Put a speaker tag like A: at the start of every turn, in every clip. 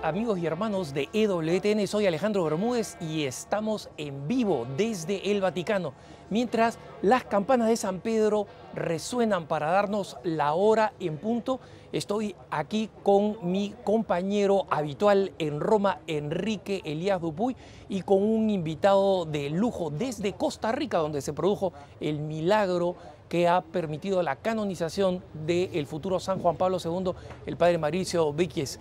A: amigos y hermanos de EWTN, soy Alejandro Bermúdez y estamos en vivo desde el Vaticano, mientras las campanas de San Pedro resuenan para darnos la hora en punto. Estoy aquí con mi compañero habitual en Roma, Enrique Elías Dupuy, y con un invitado de lujo desde Costa Rica, donde se produjo el milagro que ha permitido la canonización del futuro San Juan Pablo II, el padre Mauricio Víquez.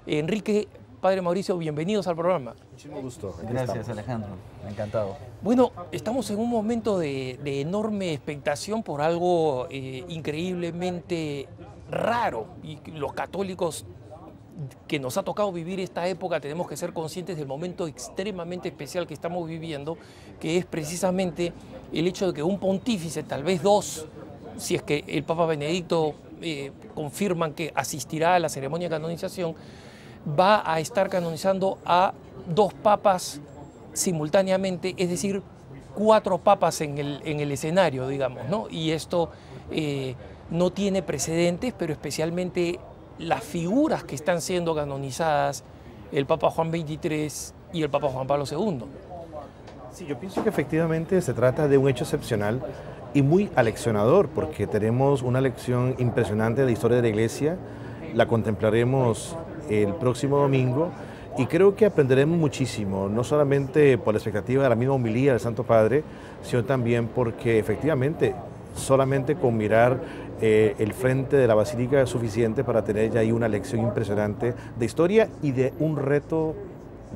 A: Enrique, padre Mauricio, bienvenidos al programa.
B: Muchísimo gusto.
C: Gracias, Alejandro. Encantado.
A: Bueno, estamos en un momento de enorme expectación por algo increíblemente raro, y los católicos que nos ha tocado vivir esta época tenemos que ser conscientes del momento extremadamente especial que estamos viviendo, que es precisamente el hecho de que un pontífice, tal vez dos, si es que el Papa Benedicto confirman que asistirá a la ceremonia de canonización, va a estar canonizando a dos papas simultáneamente, es decir, 4 papas en el escenario, digamos, ¿no? Y esto no tiene precedentes, pero especialmente las figuras que están siendo canonizadas, el Papa Juan XXIII y el Papa Juan Pablo II.
B: Sí, yo pienso que efectivamente se trata de un hecho excepcional y muy aleccionador, porque tenemos una lección impresionante de la historia de la Iglesia, la contemplaremos el próximo domingo y creo que aprenderemos muchísimo, no solamente por la expectativa de la misma homilía del Santo Padre, sino también porque efectivamente solamente con mirar el frente de la Basílica es suficiente para tener ya ahí una lección impresionante de historia y de un reto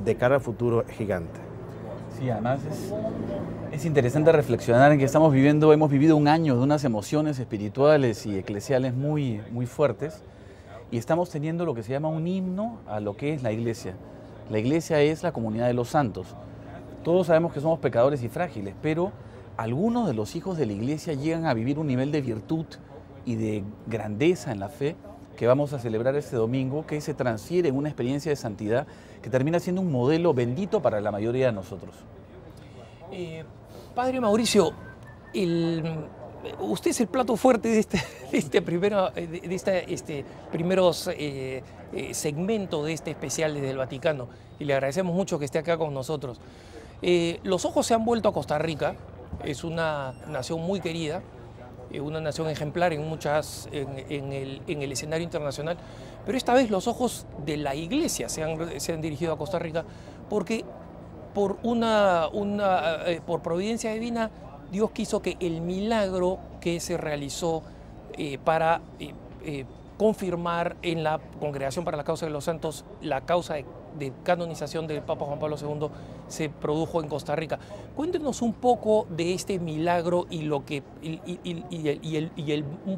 B: de cara al futuro gigante.
C: Sí, además es interesante reflexionar en que hemos vivido un año de unas emociones espirituales y eclesiales muy fuertes, y estamos teniendo lo que se llama un himno a lo que es la Iglesia. La Iglesia es la comunidad de los santos. Todos sabemos que somos pecadores y frágiles, pero algunos de los hijos de la Iglesia llegan a vivir un nivel de virtud y de grandeza en la fe que vamos a celebrar este domingo, que se transfiere en una experiencia de santidad que termina siendo un modelo bendito para la mayoría de nosotros.
A: Padre Mauricio, usted es el plato fuerte de este primeros segmento de este especial desde el Vaticano, y le agradecemos mucho que esté acá con nosotros. Los ojos se han vuelto a Costa Rica. Es una nación muy querida, una nación ejemplar en el escenario internacional, pero esta vez los ojos de la Iglesia se han dirigido a Costa Rica porque por providencia divina Dios quiso que el milagro que se realizó para confirmar en la Congregación para la Causa de los Santos la causa de canonización del Papa Juan Pablo II se produjo en Costa Rica. Cuéntenos un poco de este milagro y un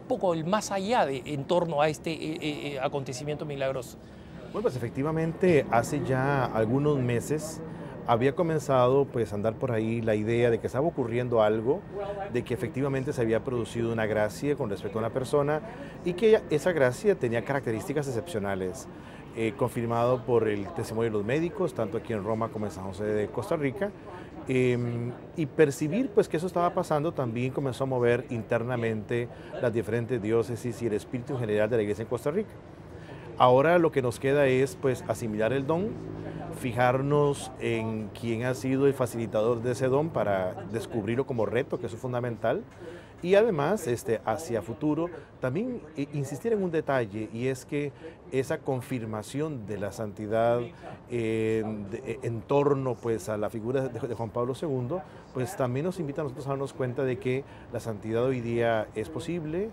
A: poco el más allá en torno a este acontecimiento milagroso.
B: Bueno, pues efectivamente hace ya algunos meses había comenzado pues a andar por ahí la idea de que estaba ocurriendo algo, de que efectivamente se había producido una gracia con respecto a una persona y que esa gracia tenía características excepcionales, confirmado por el testimonio de los médicos, tanto aquí en Roma como en San José de Costa Rica, y percibir pues que eso estaba pasando también comenzó a mover internamente las diferentes diócesis y el espíritu general de la Iglesia en Costa Rica. Ahora lo que nos queda es pues asimilar el don, fijarnos en quién ha sido el facilitador de ese don para descubrirlo como reto, que eso es fundamental, y además hacia futuro también insistir en un detalle, y es que esa confirmación de la santidad en torno pues a la figura de Juan Pablo II, pues también nos invita a nosotros a darnos cuenta de que la santidad hoy día es posible,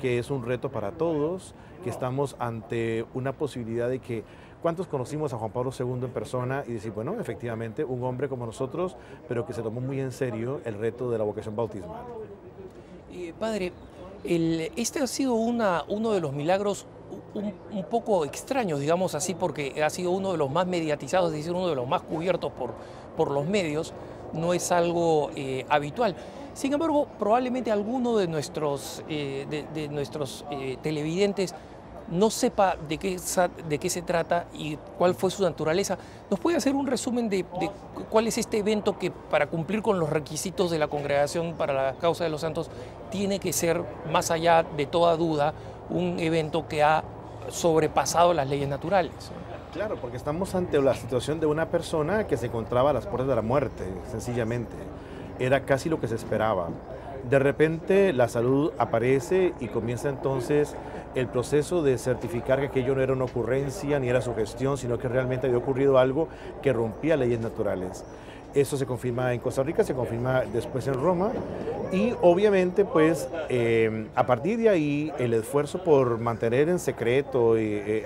B: que es un reto para todos, que estamos ante una posibilidad de que ¿cuántos conocimos a Juan Pablo II en persona y decir, bueno, efectivamente, un hombre como nosotros, pero que se tomó muy en serio el reto de la vocación bautismal?
A: Padre, este ha sido uno de los milagros un poco extraños, digamos así, porque ha sido uno de los más mediatizados, es decir, uno de los más cubiertos por los medios. No es algo habitual. Sin embargo, probablemente alguno de nuestros televidentes no sepa de qué se trata y cuál fue su naturaleza. ¿Nos puede hacer un resumen de cuál es este evento que, para cumplir con los requisitos de la Congregación para la Causa de los Santos, tiene que ser, más allá de toda duda, un evento que ha sobrepasado las leyes naturales?
B: Claro, porque estamos ante la situación de una persona que se encontraba a las puertas de la muerte, sencillamente. Era casi lo que se esperaba. De repente la salud aparece y comienza entonces el proceso de certificar que aquello no era una ocurrencia ni era sugestión, sino que realmente había ocurrido algo que rompía leyes naturales. Eso se confirma en Costa Rica, se confirma después en Roma y obviamente pues a partir de ahí el esfuerzo por mantener en secreto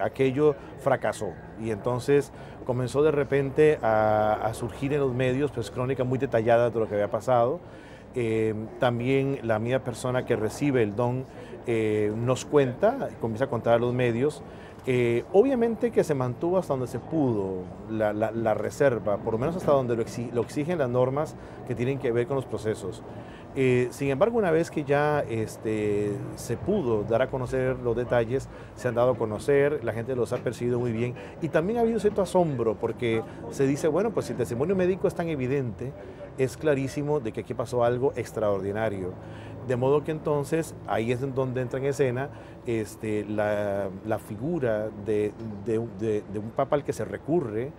B: aquello fracasó y entonces comenzó de repente a surgir en los medios pues crónicas muy detalladas de lo que había pasado. También la misma persona que recibe el don nos cuenta, comienza a contar a los medios. Obviamente que se mantuvo hasta donde se pudo la reserva, por lo menos hasta donde lo exigen las normas que tienen que ver con los procesos. Sin embargo, una vez que ya se pudo dar a conocer los detalles, se han dado a conocer, la gente los ha percibido muy bien y también ha habido cierto asombro porque se dice, bueno, pues si el testimonio médico es tan evidente, es clarísimo de que aquí pasó algo extraordinario. De modo que entonces ahí es donde entra en escena la figura de un papa al que se recurre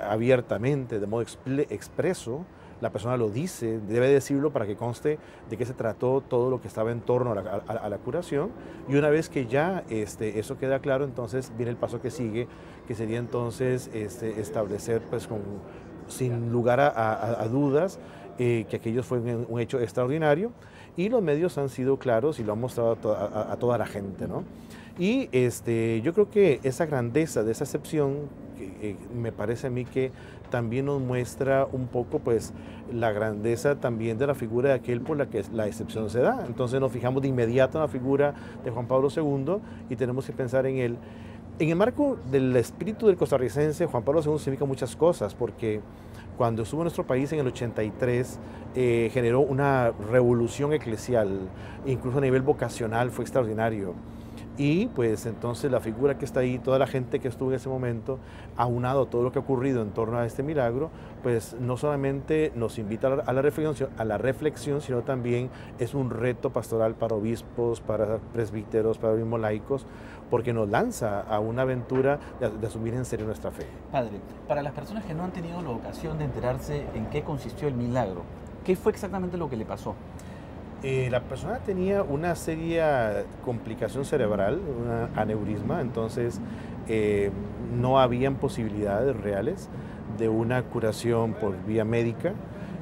B: abiertamente, de modo expreso. La persona lo dice, debe decirlo para que conste de que se trató todo lo que estaba en torno a la curación. Y una vez que ya eso queda claro, entonces viene el paso que sigue, que sería entonces establecer pues sin lugar a dudas que aquello fue un hecho extraordinario. Y los medios han sido claros y lo han mostrado a toda la gente, ¿no? Y yo creo que esa grandeza de esa excepción, me parece a mí que también nos muestra un poco pues la grandeza también de la figura de aquel por la que la excepción se da. Entonces nos fijamos de inmediato en la figura de Juan Pablo II y tenemos que pensar en él. En el marco del espíritu del costarricense, Juan Pablo II significa muchas cosas porque cuando estuvo en nuestro país en el 83 generó una revolución eclesial, incluso a nivel vocacional fue extraordinario. Y pues entonces la figura que está ahí, toda la gente que estuvo en ese momento, aunado a todo lo que ha ocurrido en torno a este milagro, pues no solamente nos invita a la reflexión, sino también es un reto pastoral para obispos, para presbíteros, para los mismos laicos, porque nos lanza a una aventura de asumir en serio nuestra fe.
C: Padre, para las personas que no han tenido la ocasión de enterarse en qué consistió el milagro, ¿qué fue exactamente lo que le pasó?
B: La persona tenía una seria complicación cerebral, un aneurisma, entonces no habían posibilidades reales de una curación por vía médica.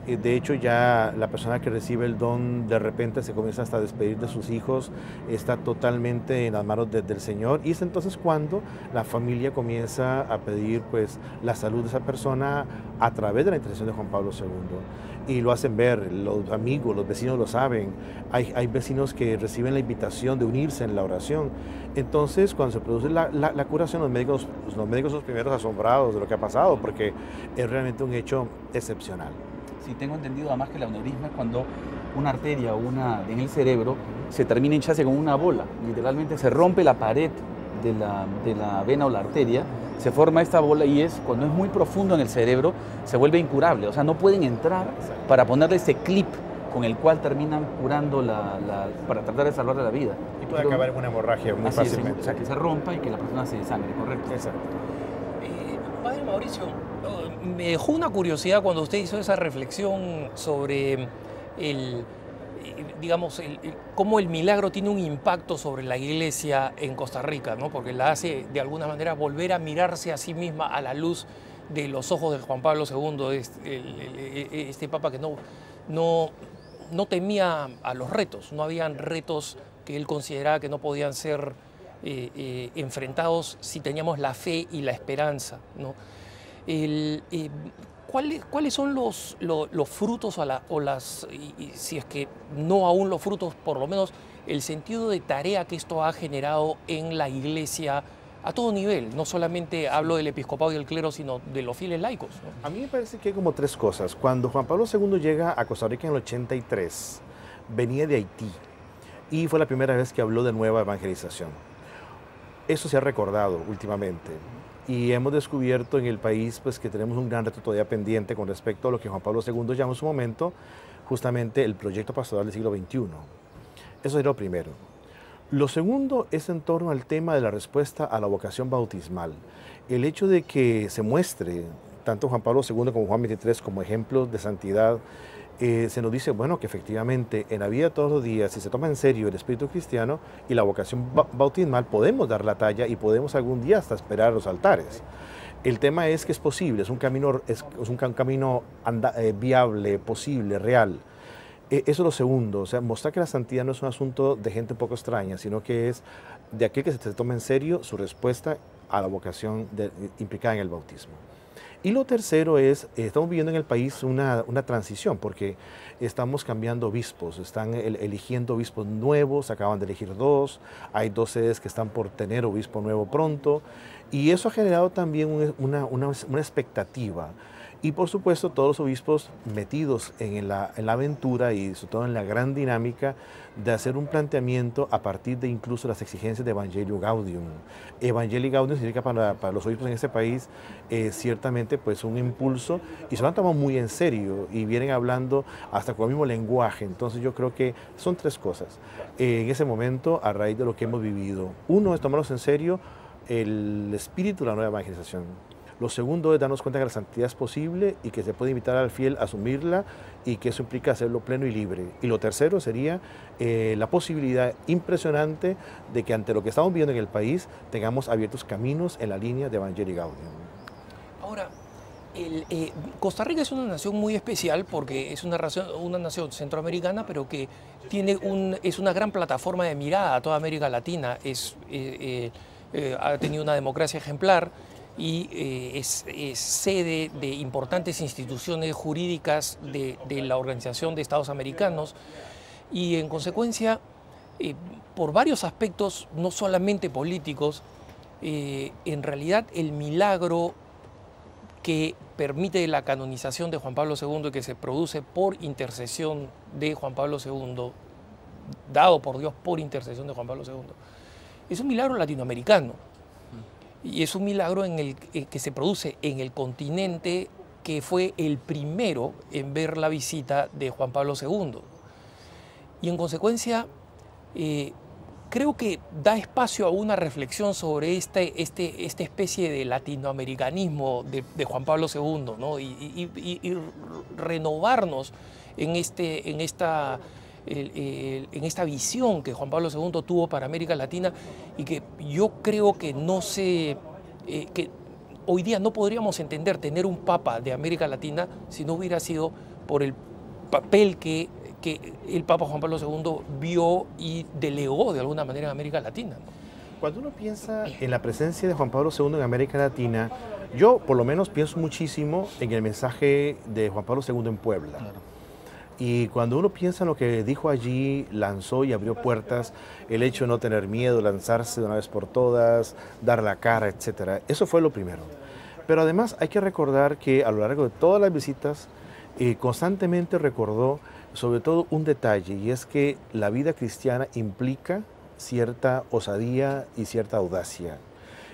B: De hecho, ya la persona que recibe el don de repente se comienza hasta a despedir de sus hijos, está totalmente en las manos del Señor. Y es entonces cuando la familia comienza a pedir pues, la salud de esa persona a través de la intercesión de Juan Pablo II. Y lo hacen ver, los amigos, los vecinos lo saben. Hay vecinos que reciben la invitación de unirse en la oración. Entonces, cuando se produce la curación, los médicos son los primeros asombrados de lo que ha pasado, porque es realmente un hecho excepcional.
C: Sí, tengo entendido además que el aneurisma es cuando una arteria en el cerebro se termina hinchándose con una bola. Literalmente se rompe la pared de la vena o la arteria, se forma esta bola y cuando es muy profundo en el cerebro, se vuelve incurable. O sea, no pueden entrar para ponerle ese clip con el cual terminan curando para tratar de salvarle la vida.
B: Y puede acabar en una hemorragia muy fácilmente.
C: O sea, que se rompa y que la persona se desangre, ¿correcto?
B: Exacto.
A: Padre Mauricio, me dejó una curiosidad cuando usted hizo esa reflexión sobre cómo el milagro tiene un impacto sobre la iglesia en Costa Rica, ¿no? Porque la hace de alguna manera volver a mirarse a sí misma a la luz de los ojos de Juan Pablo II, este papa que no temía a los retos, no habían retos que él consideraba que no podían ser enfrentados si teníamos la fe y la esperanza, ¿no? ¿Cuáles son los frutos si es que no aún los frutos, por lo menos el sentido de tarea que esto ha generado en la iglesia a todo nivel? No solamente hablo del episcopado y el clero, sino de los fieles laicos, ¿no?
B: A mí me parece que hay como tres cosas. Cuando Juan Pablo II llega a Costa Rica en el 83, venía de Haití y fue la primera vez que habló de nueva evangelización. Eso se ha recordado últimamente. Y hemos descubierto en el país pues, que tenemos un gran reto todavía pendiente con respecto a lo que Juan Pablo II llamó en su momento justamente el proyecto pastoral del siglo XXI. Eso es lo primero. Lo segundo es en torno al tema de la respuesta a la vocación bautismal. El hecho de que se muestre tanto Juan Pablo II como Juan XXIII como ejemplos de santidad, se nos dice, bueno, que efectivamente en la vida de todos los días, si se toma en serio el espíritu cristiano y la vocación bautismal, podemos dar la talla y podemos algún día hasta esperar los altares. El tema es que es posible, es un camino, viable, posible, real. Eso es lo segundo, o sea, mostrar que la santidad no es un asunto de gente un poco extraña, sino que es de aquel que se toma en serio su respuesta a la vocación implicada en el bautismo. Y lo tercero es, estamos viviendo en el país una transición, porque estamos cambiando obispos, están eligiendo obispos nuevos, acaban de elegir 2, hay 2 sedes que están por tener obispo nuevo pronto, y eso ha generado también una expectativa. Y por supuesto todos los obispos metidos en la aventura y sobre todo en la gran dinámica de hacer un planteamiento a partir de incluso las exigencias de Evangelio Gaudium. Evangelio Gaudium significa para los obispos en este país ciertamente pues un impulso, y se lo han tomado muy en serio y vienen hablando hasta con el mismo lenguaje. Entonces yo creo que son 3 cosas en ese momento a raíz de lo que hemos vivido. Uno es tomarnos en serio el espíritu de la nueva evangelización. Lo segundo es darnos cuenta que la santidad es posible y que se puede invitar al fiel a asumirla y que eso implica hacerlo pleno y libre. Y lo tercero sería la posibilidad impresionante de que ante lo que estamos viendo en el país tengamos abiertos caminos en la línea de Evangelii Gaudium.
A: Ahora, Costa Rica es una nación muy especial porque es una nación centroamericana, pero que es una gran plataforma de mirada a toda América Latina. Ha tenido una democracia ejemplar y es sede de importantes instituciones jurídicas de la Organización de Estados Americanos, y en consecuencia, por varios aspectos, no solamente políticos, en realidad el milagro que permite la canonización de Juan Pablo II y que se produce por intercesión de Juan Pablo II, dado por Dios por intercesión de Juan Pablo II, es un milagro latinoamericano. Y es un milagro que se produce en el continente que fue el primero en ver la visita de Juan Pablo II. Y en consecuencia, creo que da espacio a una reflexión sobre esta especie de latinoamericanismo de Juan Pablo II, ¿no? y renovarnos en esta visión que Juan Pablo II tuvo para América Latina, y que yo creo que que hoy día no podríamos entender tener un papa de América Latina si no hubiera sido por el papel que el Papa Juan Pablo II vio y delegó de alguna manera en América Latina.
B: Cuando uno piensa en la presencia de Juan Pablo II en América Latina, yo por lo menos pienso muchísimo en el mensaje de Juan Pablo II en Puebla. Claro. Y cuando uno piensa en lo que dijo allí, lanzó y abrió puertas, el hecho de no tener miedo, lanzarse de una vez por todas, dar la cara, etc. Eso fue lo primero. Pero además hay que recordar que a lo largo de todas las visitas, constantemente recordó sobre todo un detalle, y es que la vida cristiana implica cierta osadía y cierta audacia.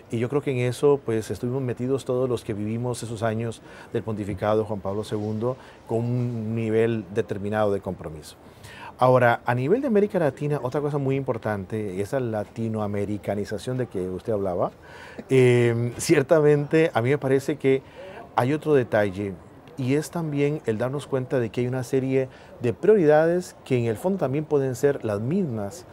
B: Y yo creo que en eso pues estuvimos metidos todos los que vivimos esos años del pontificado de Juan Pablo II con un nivel determinado de compromiso. Ahora, a nivel de América Latina, otra cosa muy importante, esa latinoamericanización de que usted hablaba, ciertamente a mí me parece que hay otro detalle, y es también el darnos cuenta de que hay una serie de prioridades que en el fondo también pueden ser las mismas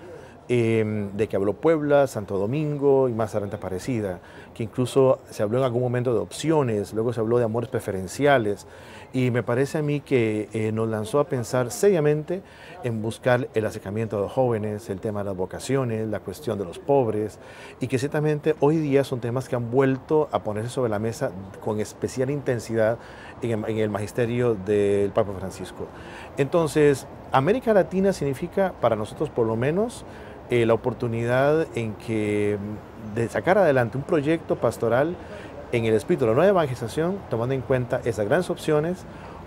B: de que habló Puebla, Santo Domingo y más adelante Aparecida, que incluso se habló en algún momento de opciones, luego se habló de amores preferenciales, y me parece a mí que nos lanzó a pensar seriamente en buscar el acercamiento de los jóvenes, el tema de las vocaciones, la cuestión de los pobres, y que ciertamente hoy día son temas que han vuelto a ponerse sobre la mesa con especial intensidad en el magisterio del Papa Francisco. Entonces, América Latina significa para nosotros por lo menos la oportunidad de sacar adelante un proyecto pastoral en el espíritu de la nueva evangelización, tomando en cuenta esas grandes opciones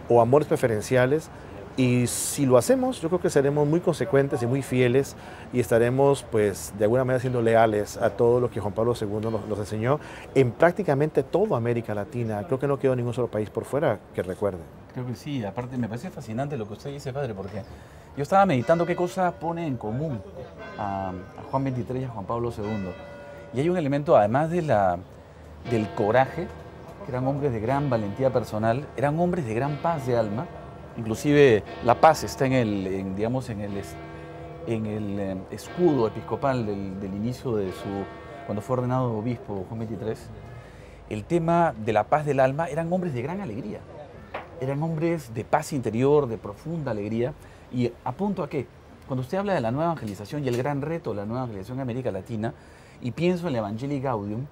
B: o amores preferenciales. Y si lo hacemos, yo creo que seremos muy consecuentes y muy fieles, y estaremos pues de alguna manera siendo leales a todo lo que Juan Pablo II nos enseñó en prácticamente toda América Latina. Creo que no quedó ningún solo país por fuera que recuerde.
C: Creo que sí, aparte me parece fascinante lo que usted dice, padre, porque Yo estaba meditando qué cosa pone en común a Juan XXIII y a Juan Pablo II. Y hay un elemento, además del coraje, que eran hombres de gran valentía personal, eran hombres de gran paz de alma. Inclusive la paz está en el escudo episcopal del inicio de cuando fue ordenado obispo Juan XXIII. El tema de la paz del alma, eran hombres de gran alegría. Eran hombres de paz interior, de profunda alegría. Y apunto a que, cuando usted habla de la nueva evangelización y el gran reto de la nueva evangelización en América Latina, y pienso en el Evangelii Gaudium,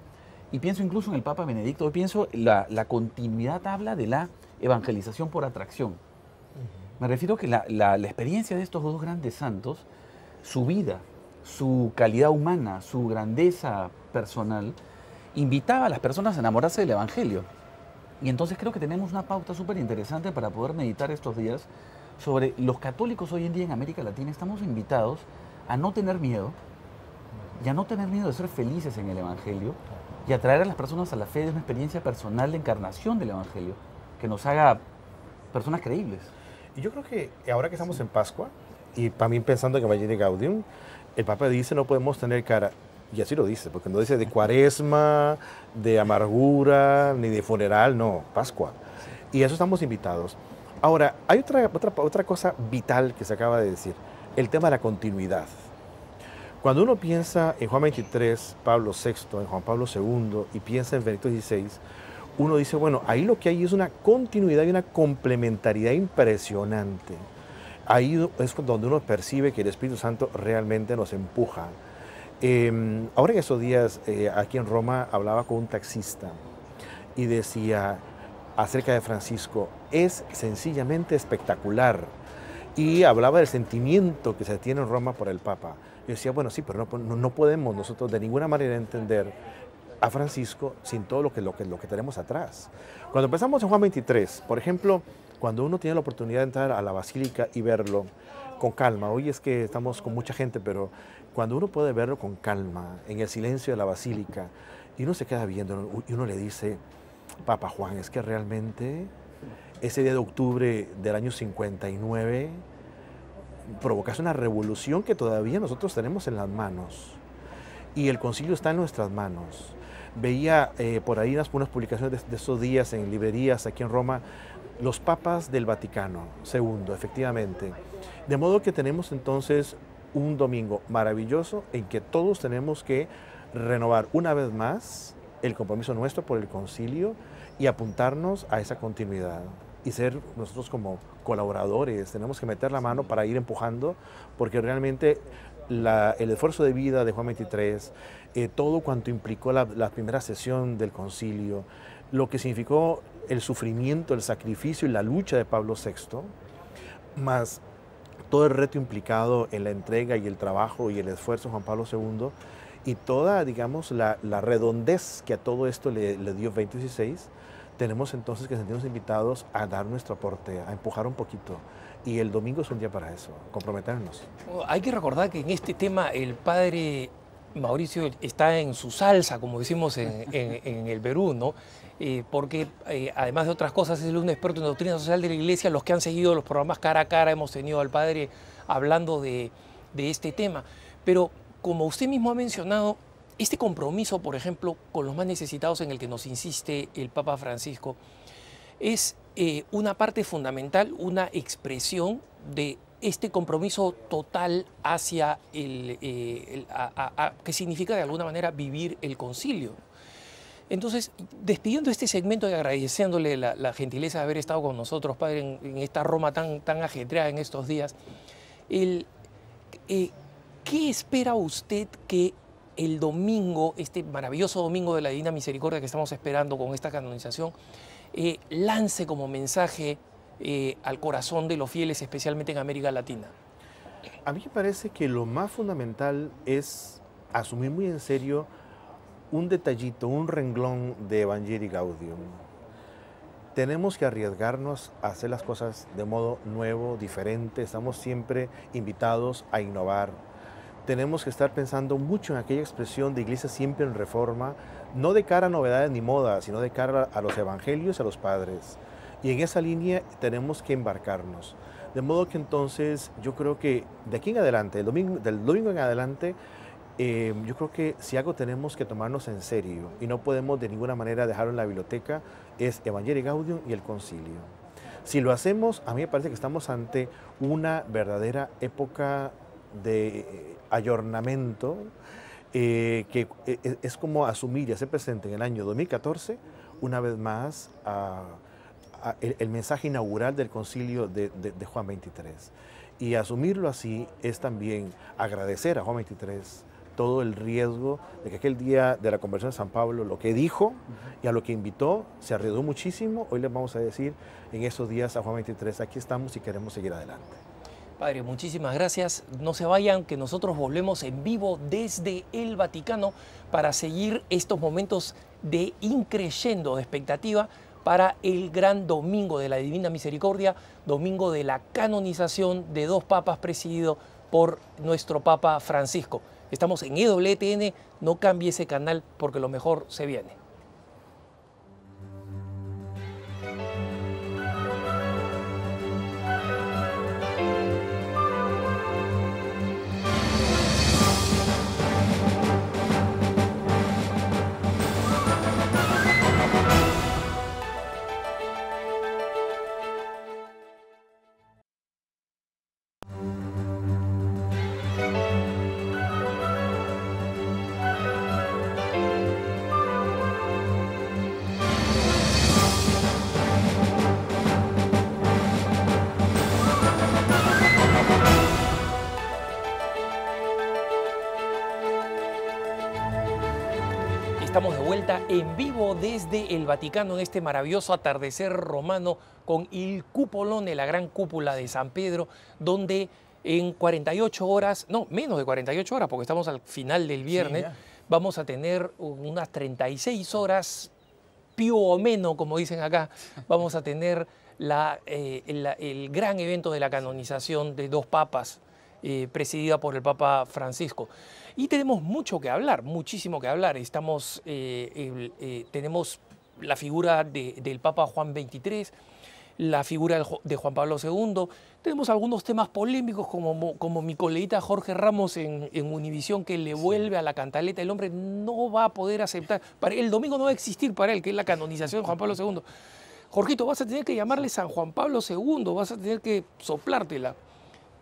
C: y pienso incluso en el Papa Benedicto, y pienso la continuidad habla de la evangelización por atracción. Me refiero que la experiencia de estos dos grandes santos, su vida, su calidad humana, su grandeza personal, invitaba a las personas a enamorarse del Evangelio. Y entonces creo que tenemos una pauta súper interesante para poder meditar estos días sobre los católicos hoy en día en América Latina. Estamos invitados a no tener miedo, y a no tener miedo de ser felices en el Evangelio, y a traer a las personas a la fe de una experiencia personal de encarnación del Evangelio, que nos haga personas creíbles.
B: Y yo creo que ahora que estamos en Pascua, y para mí pensando en Evangelii Gaudium, el Papa dice no podemos tener cara, y así lo dice, porque no dice de cuaresma, de amargura, ni de funeral, no, Pascua. Y a eso estamos invitados. Ahora, hay otra cosa vital que se acaba de decir, el tema de la continuidad. Cuando uno piensa en Juan XXIII, Pablo VI, en Juan Pablo II, y piensa en Benedicto XVI, uno dice, bueno, ahí lo que hay es una continuidad y una complementariedad impresionante. Ahí es donde uno percibe que el Espíritu Santo realmente nos empuja. Ahora en esos días, aquí en Roma, hablaba con un taxista y decía acerca de Francisco, es sencillamente espectacular. Y hablaba del sentimiento que se tiene en Roma por el Papa. Yo decía, bueno, sí, pero no podemos nosotros de ninguna manera entender a Francisco sin todo lo que tenemos atrás. Cuando empezamos en Juan XXIII, por ejemplo, cuando uno tiene la oportunidad de entrar a la basílica y verlo con calma, hoy es que estamos con mucha gente, pero cuando uno puede verlo con calma, en el silencio de la basílica, y uno se queda viendo y uno le dice, Papa Juan, es que realmente ese día de octubre del año 59 provocaste una revolución que todavía nosotros tenemos en las manos. Y el concilio está en nuestras manos. Veía por ahí unas publicaciones de esos días en librerías aquí en Roma, los papas del Vaticano II, efectivamente. De modo que tenemos entonces un domingo maravilloso en que todos tenemos que renovar una vez más el compromiso nuestro por el concilio y apuntarnos a esa continuidad y ser nosotros como colaboradores, tenemos que meter la mano para ir empujando, porque realmente el esfuerzo de vida de Juan XXIII, todo cuanto implicó la primera sesión del concilio, lo que significó el sufrimiento, el sacrificio y la lucha de Pablo VI, más todo el reto implicado en la entrega y el trabajo y el esfuerzo de Juan Pablo II, y toda, digamos, la redondez que a todo esto le dio Benedicto XVI, tenemos entonces que sentirnos invitados a dar nuestro aporte, a empujar un poquito. Y el domingo es un día para eso, comprometernos.
A: Hay que recordar que en este tema el padre Mauricio está en su salsa, como decimos en el Perú, ¿no? Porque además de otras cosas es un experto en doctrina social de la Iglesia. Los que han seguido los programas cara a cara hemos tenido al padre hablando de este tema. Pero como usted mismo ha mencionado, este compromiso, por ejemplo, con los más necesitados en el que nos insiste el Papa Francisco, es una parte fundamental, una expresión de este compromiso total hacia que significa de alguna manera vivir el concilio. Entonces, despidiendo este segmento y agradeciéndole la gentileza de haber estado con nosotros, padre, en esta Roma tan ajetreada en estos días, ¿qué espera usted que el domingo, este maravilloso domingo de la Divina Misericordia que estamos esperando con esta canonización, lance como mensaje al corazón de los fieles, especialmente en América Latina?
B: A mí me parece que lo más fundamental es asumir muy en serio un detallito, un renglón de Evangelii Gaudium. Tenemos que arriesgarnos a hacer las cosas de modo nuevo, diferente. Estamos siempre invitados a innovar. Tenemos que estar pensando mucho en aquella expresión de iglesia siempre en reforma, no de cara a novedades ni modas, sino de cara a los evangelios, a los padres. Y en esa línea tenemos que embarcarnos. De modo que entonces yo creo que de aquí en adelante, del domingo en adelante, yo creo que si algo tenemos que tomarnos en serio y no podemos de ninguna manera dejarlo en la biblioteca, es Evangelii Gaudium y el Concilio. Si lo hacemos, a mí me parece que estamos ante una verdadera época de ayornamiento, que es como asumir y hacer presente en el año 2014, una vez más, el mensaje inaugural del Concilio de Juan XXIII. Y asumirlo así es también agradecer a Juan XXIII todo el riesgo de que aquel día de la conversión de San Pablo, lo que dijo y a lo que invitó, se arriesgó muchísimo. Hoy les vamos a decir en esos días a Juan XXIII, aquí estamos y queremos seguir adelante.
A: Padre, muchísimas gracias. No se vayan, que nosotros volvemos en vivo desde el Vaticano para seguir estos momentos de increyendo, de expectativa para el gran domingo de la Divina Misericordia, domingo de la canonización de 2 papas presidido por nuestro Papa Francisco. Estamos en EWTN, no cambie ese canal porque lo mejor se viene. Estamos de vuelta en vivo desde el Vaticano en este maravilloso atardecer romano con il Cupolone, la gran cúpula de San Pedro, donde en 48 horas, no, menos de 48 horas, porque estamos al final del viernes, sí, vamos a tener unas 36 horas, più o menos, como dicen acá, vamos a tener el gran evento de la canonización de 2 papas, presidida por el Papa Francisco. Y tenemos mucho que hablar, muchísimo que hablar. Tenemos la figura del Papa Juan XXIII, la figura de Juan Pablo II. Tenemos algunos temas polémicos como mi coleguita Jorge Ramos en Univisión, que le vuelve a la cantaleta. El hombre no va a poder aceptar, el domingo no va a existir para él, que es la canonización de Juan Pablo II. Jorgito, vas a tener que llamarle San Juan Pablo II, vas a tener que soplártela,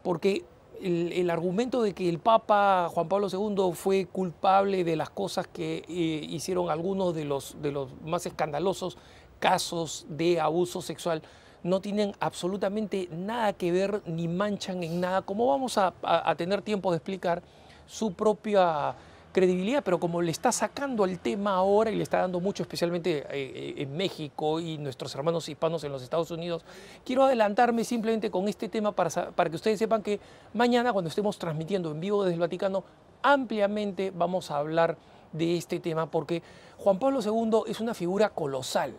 A: porque el argumento de que el Papa Juan Pablo II fue culpable de las cosas que hicieron algunos de los más escandalosos casos de abuso sexual no tienen absolutamente nada que ver ni manchan en nada, como vamos a tener tiempo de explicar, su propia credibilidad, pero como le está sacando el tema ahora y le está dando mucho, especialmente en México y nuestros hermanos hispanos en los Estados Unidos, quiero adelantarme simplemente con este tema para que ustedes sepan que mañana, cuando estemos transmitiendo en vivo desde el Vaticano, ampliamente vamos a hablar de este tema, porque Juan Pablo II es una figura colosal.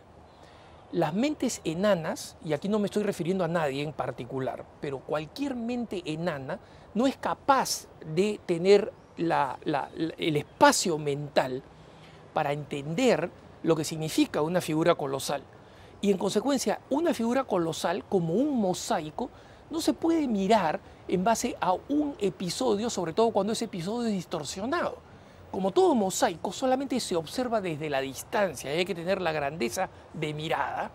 A: Las mentes enanas, y aquí no me estoy refiriendo a nadie en particular, pero cualquier mente enana no es capaz de tener el espacio mental para entender lo que significa una figura colosal. Y en consecuencia, una figura colosal, como un mosaico, no se puede mirar en base a un episodio, sobre todo cuando ese episodio es distorsionado. Como todo mosaico, solamente se observa desde la distancia y hay que tener la grandeza de mirada,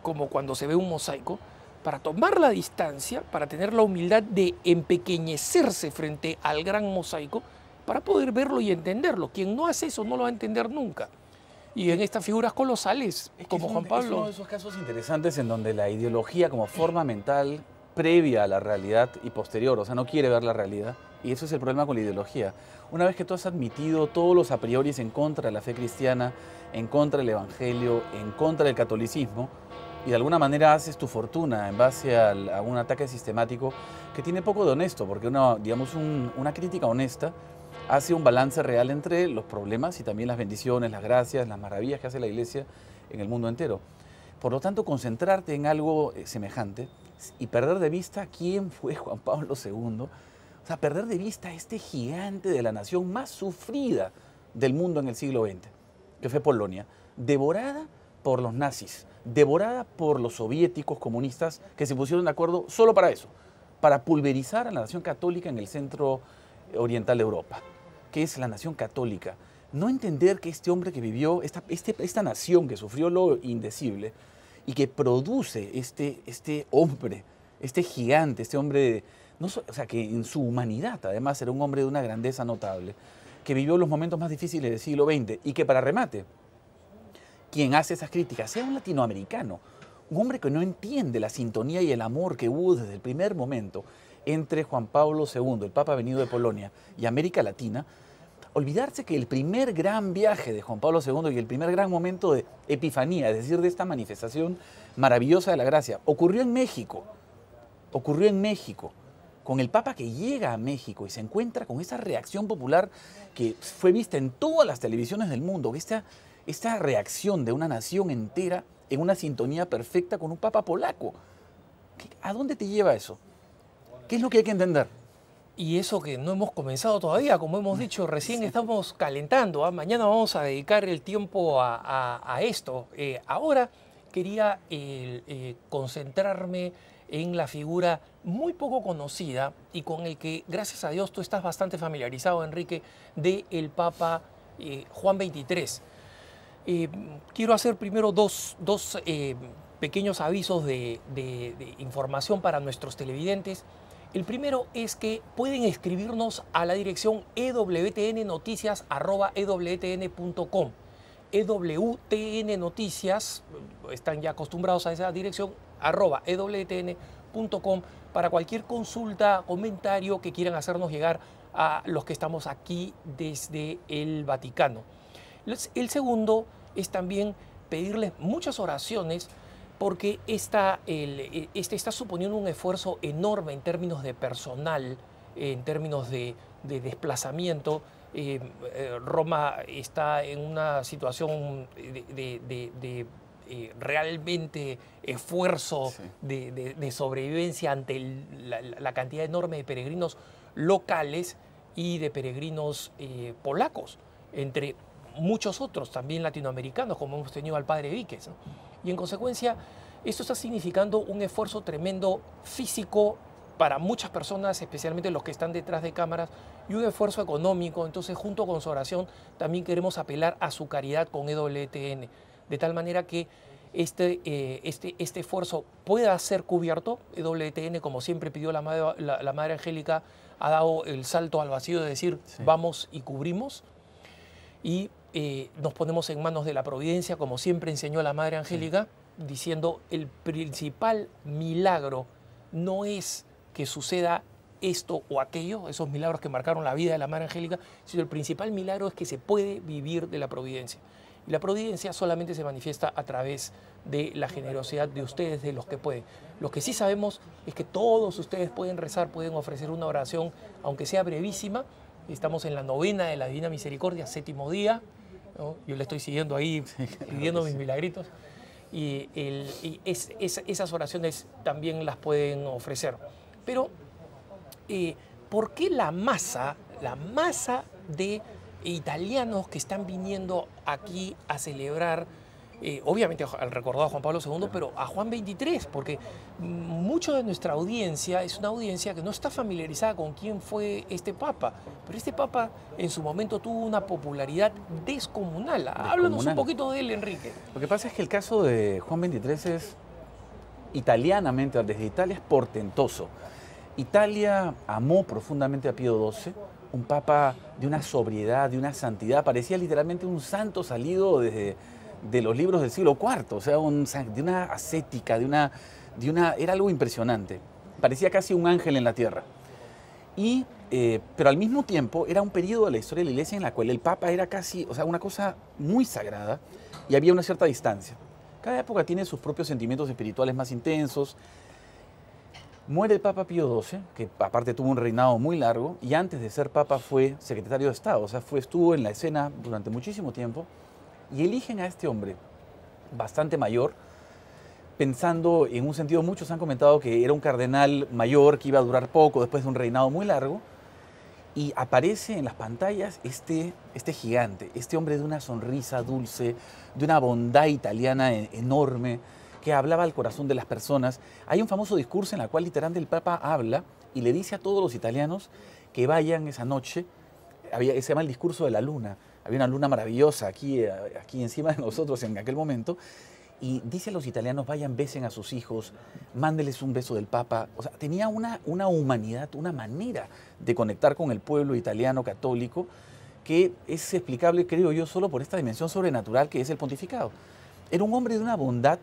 A: como cuando se ve un mosaico, para tomar la distancia, para tener la humildad de empequeñecerse frente al gran mosaico, para poder verlo y entenderlo. Quien no hace eso no lo va a entender nunca. Y en estas figuras colosales, como Juan Pablo...
C: Es uno de esos casos interesantes en donde la ideología como forma mental previa a la realidad y posterior, o sea, no quiere ver la realidad. Y eso es el problema con la ideología. Una vez que tú has admitido todos los a prioris en contra de la fe cristiana, en contra del evangelio, en contra del catolicismo, y de alguna manera haces tu fortuna en base a un ataque sistemático que tiene poco de honesto, porque una crítica honesta hace un balance real entre los problemas y también las bendiciones, las gracias, las maravillas que hace la Iglesia en el mundo entero. Por lo tanto, concentrarte en algo semejante y perder de vista quién fue Juan Pablo II, o sea, perder de vista a este gigante de la nación más sufrida del mundo en el siglo XX, que fue Polonia, devorada por los nazis, devorada por los soviéticos comunistas que se pusieron de acuerdo solo para eso, para pulverizar a la nación católica en el centro oriental de Europa. ¿Qué es la nación católica? No entender que este hombre que vivió, esta nación que sufrió lo indecible y que produce este hombre, este gigante, este hombre, no, o sea, que en su humanidad además era un hombre de una grandeza notable, que vivió los momentos más difíciles del siglo XX y que, para remate, quien hace esas críticas sea un latinoamericano, un hombre que no entiende la sintonía y el amor que hubo desde el primer momento entre Juan Pablo II, el Papa venido de Polonia, y América Latina. Olvidarse que el primer gran viaje de Juan Pablo II y el primer gran momento de epifanía, es decir, de esta manifestación maravillosa de la gracia, ocurrió en México. Ocurrió en México, con el Papa que llega a México y se encuentra con esa reacción popular que fue vista en todas las televisiones del mundo, esta reacción de una nación entera en una sintonía perfecta con un Papa polaco. ¿A dónde te lleva eso? ¿Qué es lo que hay que entender?
A: Y eso que no hemos comenzado todavía, como hemos dicho, recién estamos calentando. Mañana vamos a dedicar el tiempo a esto. Ahora quería concentrarme en la figura muy poco conocida y con el que, gracias a Dios, tú estás bastante familiarizado, Enrique, del Papa Juan XXIII. Quiero hacer primero dos pequeños avisos de información para nuestros televidentes. El primero es que pueden escribirnos a la dirección ewtnnoticias@ewtn.com. EWTN Noticias, están ya acostumbrados a esa dirección, @ewtn.com, para cualquier consulta, comentario que quieran hacernos llegar a los que estamos aquí desde el Vaticano. El segundo es también pedirles muchas oraciones, porque está suponiendo un esfuerzo enorme en términos de personal, en términos de desplazamiento. Roma está en una situación de realmente esfuerzo, sí, de sobrevivencia ante la cantidad enorme de peregrinos locales y de peregrinos polacos, entre muchos otros también latinoamericanos, como hemos tenido al padre Víquez, ¿no? Y en consecuencia, esto está significando un esfuerzo tremendo físico para muchas personas, especialmente los que están detrás de cámaras, y un esfuerzo económico. Entonces, junto con su oración, también queremos apelar a su caridad con EWTN, de tal manera que este esfuerzo pueda ser cubierto. EWTN, como siempre pidió la Madre Angélica, ha dado el salto al vacío de decir, sí, vamos y cubrimos, y nos ponemos en manos de la providencia, como siempre enseñó la Madre Angélica, sí, diciendo, el principal milagro no es que suceda esto o aquello, esos milagros que marcaron la vida de la Madre Angélica, sino el principal milagro es que se puede vivir de la providencia. Y la providencia solamente se manifiesta a través de la generosidad de ustedes, de los que pueden. Lo que sí sabemos es que todos ustedes pueden rezar, pueden ofrecer una oración, aunque sea brevísima. Estamos en la novena de la Divina Misericordia, 7º día, ¿no? Yo le estoy siguiendo ahí, pidiendo mis milagritos. Y esas oraciones también las pueden ofrecer. Pero, ¿por qué la masa de italianos que están viniendo aquí a celebrar, obviamente al recordado a Juan Pablo II, pero a Juan XXIII? Porque mucho de nuestra audiencia es una audiencia que no está familiarizada con quién fue este Papa, pero este Papa en su momento tuvo una popularidad descomunal. Háblanos un poquito de él, Enrique.
C: Lo que pasa es que el caso de Juan XXIII es, italianamente, desde Italia, es portentoso. Italia amó profundamente a Pío XII, un papa de una sobriedad, de una santidad, parecía literalmente un santo salido de los libros del siglo IV, o sea, de una ascética, era algo impresionante, parecía casi un ángel en la tierra. Pero al mismo tiempo era un periodo de la historia de la Iglesia en la cual el Papa era casi, o sea, una cosa muy sagrada y había una cierta distancia. Cada época tiene sus propios sentimientos espirituales más intensos. Muere el Papa Pío XII, que aparte tuvo un reinado muy largo, y antes de ser Papa fue secretario de Estado, o sea, estuvo en la escena durante muchísimo tiempo, y eligen a este hombre bastante mayor, pensando en un sentido, muchos han comentado que era un cardenal mayor, que iba a durar poco después de un reinado muy largo, y aparece en las pantallas este gigante, este hombre de una sonrisa dulce, de una bondad italiana enorme, que hablaba al corazón de las personas. Hay un famoso discurso en el cual literalmente el Papa habla y le dice a todos los italianos que vayan esa noche. Se llama el discurso de la luna. Había una luna maravillosa aquí encima de nosotros en aquel momento. Y dice a los italianos, vayan, besen a sus hijos, mándeles un beso del Papa. O sea, tenía una humanidad, una manera de conectar con el pueblo italiano católico que es explicable, creo yo, solo por esta dimensión sobrenatural que es el pontificado. Era un hombre de una bondad.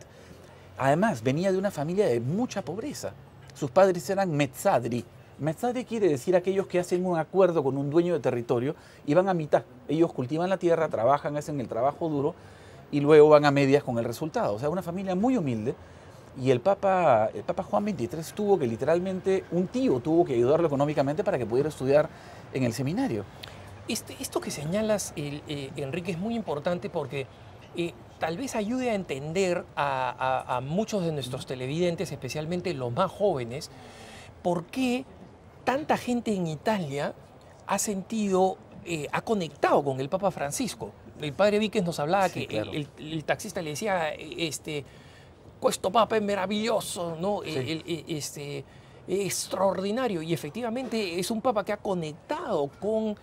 C: Además, venía de una familia de mucha pobreza. Sus padres eran mezzadri. Mezzadri quiere decir aquellos que hacen un acuerdo con un dueño de territorio y van a mitad. Ellos cultivan la tierra, trabajan, hacen el trabajo duro y luego van a medias con el resultado. O sea, una familia muy humilde. Y el Papa Juan XXIII tuvo que literalmente, un tío tuvo que ayudarlo económicamente para que pudiera estudiar en el seminario.
A: Esto que señalas, Enrique, es muy importante porque tal vez ayude a entender a muchos de nuestros televidentes, especialmente los más jóvenes, por qué tanta gente en Italia ha conectado con el Papa Francisco. El padre Víquez nos hablaba
C: Sí,
A: que
C: claro.
A: el taxista le decía, questo Papa es maravilloso, ¿no?
C: Sí.
A: Extraordinario. Y efectivamente es un Papa que ha conectado con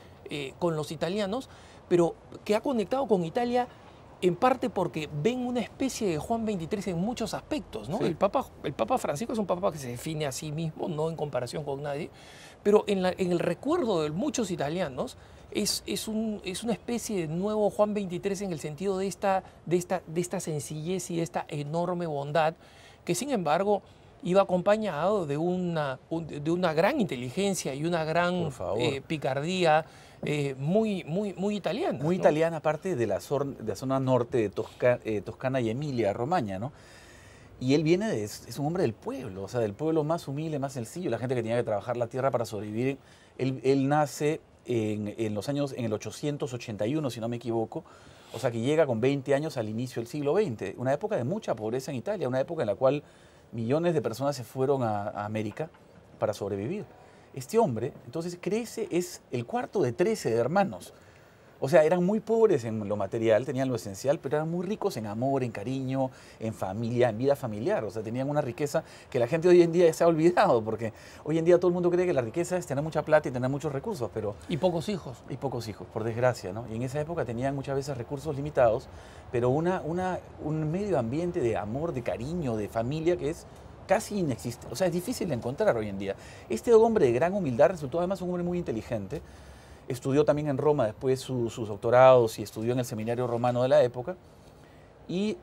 A: los italianos, pero que ha conectado con Italia en parte porque ven una especie de Juan XXIII en muchos aspectos, ¿no?
C: Sí.
A: El Papa Francisco es un Papa que se define a sí mismo, no en comparación con nadie, pero en el recuerdo de muchos italianos es una especie de nuevo Juan XXIII en el sentido de esta sencillez y de esta enorme bondad, que sin embargo iba acompañado de una gran inteligencia y una gran
C: Por favor.
A: picardía muy italiana.
C: Muy
A: ¿no?
C: italiana, aparte de la zona norte de Toscana y Emilia-Romagna, ¿no? Y él es un hombre del pueblo, o sea, del pueblo más humilde, más sencillo, la gente que tenía que trabajar la tierra para sobrevivir. Él nace en el 881, si no me equivoco, o sea, que llega con 20 años al inicio del siglo XX, una época de mucha pobreza en Italia, una época en la cual millones de personas se fueron a América para sobrevivir. Este hombre, entonces, crece, es el cuarto de 13 de hermanos. O sea, eran muy pobres en lo material, tenían lo esencial, pero eran muy ricos en amor, en cariño, en familia, en vida familiar. O sea, tenían una riqueza que la gente hoy en día se ha olvidado, porque hoy en día todo el mundo cree que la riqueza es tener mucha plata y tener muchos recursos, pero...
A: Y pocos hijos.
C: Y pocos hijos, por desgracia, ¿no? Y en esa época tenían muchas veces recursos limitados, pero un medio ambiente de amor, de cariño, de familia que es casi inexistente. O sea, es difícil de encontrar hoy en día. Este hombre de gran humildad resultó además un hombre muy inteligente. Estudió también en Roma después sus doctorados y estudió en el seminario romano de la época. Y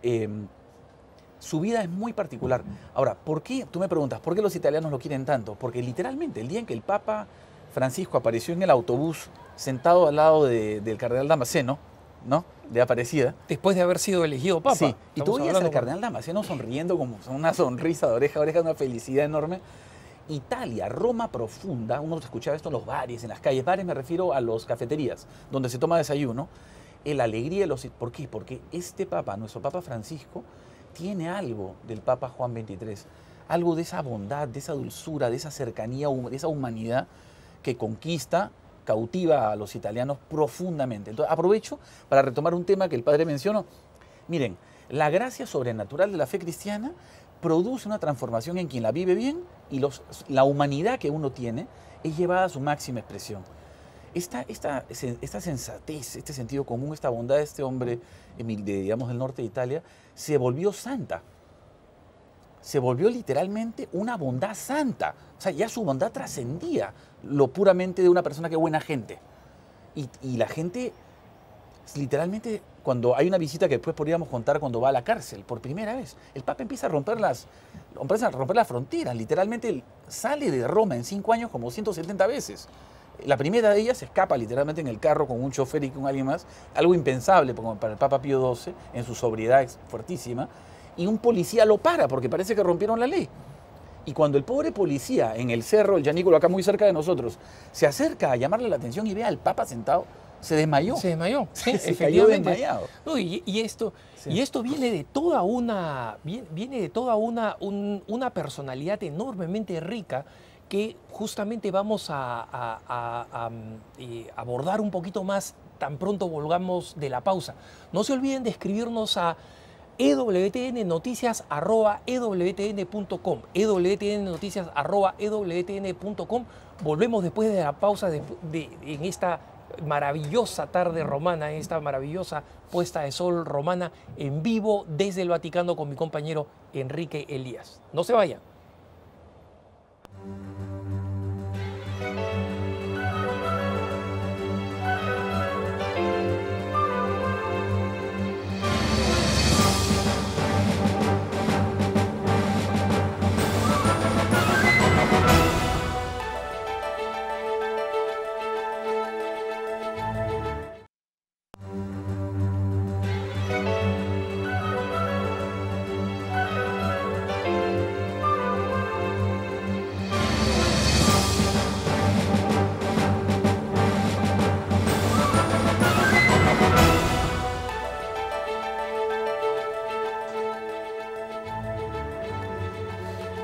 C: su vida es muy particular. Ahora, ¿por qué? Tú me preguntas, ¿por qué los italianos lo quieren tanto? Porque literalmente el día en que el Papa Francisco apareció en el autobús sentado al lado del cardenal Damasceno, ¿no? De Aparecida.
A: Después de haber sido elegido Papa.
C: Sí, y tú
A: Estamos
C: veías al
A: hablando
C: cardenal Damasceno sonriendo como una sonrisa de oreja a oreja, una felicidad enorme. Italia, Roma profunda, uno escuchaba esto en los bares, en las calles. Bares me refiero a las cafeterías, donde se toma desayuno. La alegría de los... ¿Por qué? Porque este Papa, nuestro Papa Francisco, tiene algo del Papa Juan XXIII. Algo de esa bondad, de esa dulzura, de esa cercanía, de esa humanidad que conquista, cautiva a los italianos profundamente. Entonces, aprovecho para retomar un tema que el padre mencionó. Miren, la gracia sobrenatural de la fe cristiana produce una transformación en quien la vive bien y la humanidad que uno tiene es llevada a su máxima expresión. Esta sensatez, este sentido común, esta bondad de este hombre, digamos, del norte de Italia, se volvió santa. Se volvió literalmente una bondad santa. O sea, ya su bondad trascendía lo puramente de una persona que es buena gente. Y la gente, literalmente, cuando hay una visita que después podríamos contar cuando va a la cárcel, por primera vez, el Papa empieza a romper las fronteras. Literalmente él sale de Roma en 5 años como 170 veces. La primera de ellas se escapa literalmente en el carro con un chofer y con alguien más, algo impensable para el Papa Pío XII, en su sobriedad fuertísima, y un policía lo para porque parece que rompieron la ley. Y cuando el pobre policía en el cerro, el Gianicolo, acá muy cerca de nosotros, se acerca a llamarle la atención y ve al Papa sentado, se desmayó.
A: Se desmayó, sí,
C: Se cayó
A: efectivamente.
C: desmayado.
A: No, y esto
C: Sí.
A: viene de toda una personalidad enormemente rica que justamente vamos abordar un poquito más tan pronto volvamos de la pausa. No se olviden de escribirnos a ewtnnoticias@ewtn.com, ewtnnoticias@ewtn.com. Volvemos después de la pausa en esta maravillosa tarde romana, en esta maravillosa puesta de sol romana en vivo desde el Vaticano con mi compañero Enrique Elías. No se vayan.